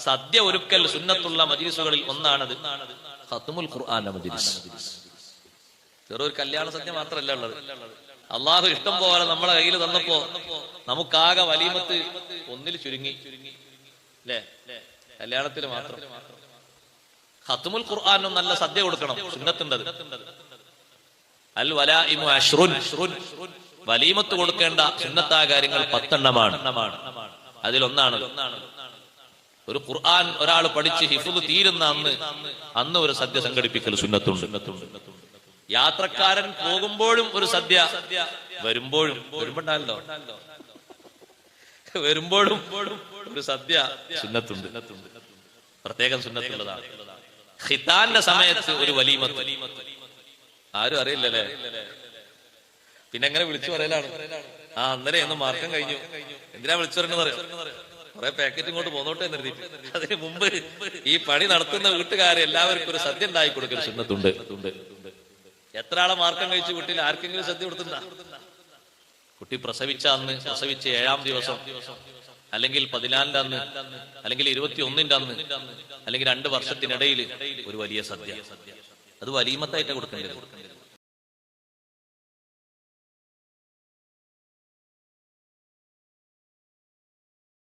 സദ്യ ഒരുക്കൽ സുന്നത്തുള്ള മജ്ലിസുകളിൽ ഒന്നാണത് ഖത്മുൽ ഖുർആന്റെ മജ്ലിസ്. ചെറിയൊരു കല്യാണ സദ്യ മാത്രമല്ല ഉള്ളത്. അള്ളാഹു ഇഷ്ടം പോലെ നമ്മളെ കയ്യിൽ തന്നപ്പോ നമുക്കാകെ വലീമത്ത് ഒന്നിൽ ചുരുങ്ങി അല്ലേ? കല്യാണത്തിന് മാത്രം. ഖത്മുൽ ഖുർആനും നല്ല സദ്യ കൊടുക്കണം, സുന്നത്തുണ്ടത്. അൽ വലാഇമു അശ്റുൻ, വലീമത്ത് കൊടുക്കേണ്ട സുന്നത്തായ കാര്യങ്ങൾ 10 എണ്ണമാണ്. അതിലൊന്നാണ് ഒരു ഖുർആൻ ഒരാൾ പഠിച്ച് ഹിഫ്ള് തീരുന്ന അന്ന് ഒരു സദ്യ സംഘടിപ്പിക്കൽ സുന്നത്തുണ്ട്. യാത്രക്കാരൻ പോകുമ്പോഴും ഒരു സദ്യ, വരുമ്പോഴുണ്ടല്ലോ വരുമ്പോഴും ഒരു സദ്യ സുന്നത്തുണ്ട്, പ്രത്യേകം സുന്നത്തുള്ളതാണ്. ഖിതാന്റെ സമയത്ത് ഒരു വലീമത്ത് ആരും അറിയില്ലല്ലേ? പിന്നെ എങ്ങനെ വിളിച്ചു പറയലാണ്? അന്നേരം എന്ന് മാർക്കം കഴിഞ്ഞു, എന്തിനാ വിളിച്ചു പറയുന്നത് അറിയോ? കുറെ പാക്കറ്റ് ഇങ്ങോട്ട് പോന്നോട്ടെ എന്ന് കരുതി. അതിന് മുമ്പ് ഈ പണി നടത്തുന്ന വീട്ടുകാരെ എല്ലാവർക്കും ഒരു സദ്യ ഉണ്ടാക്കി കൊടുക്കൽ സുന്നത്തുണ്ട്. എത്ര ആളെ മാർക്കം കഴിച്ചു വീട്ടിൽ ആർക്കെങ്കിലും സദ്യ കൊടുത്തിട്ടുണ്ടാ? കുട്ടി പ്രസവിച്ച അന്ന്, പ്രസവിച്ച 7-ാം ദിവസം, അല്ലെങ്കിൽ 14-ന്റെ അന്ന്, അല്ലെങ്കിൽ 21-ന്റെ അന്ന്, അല്ലെങ്കിൽ 2 വർഷത്തിനിടയിൽ ഒരു വലിയ സദ്യ, അത് വലീമത്തായിട്ട് കൊടുക്കേണ്ടത്.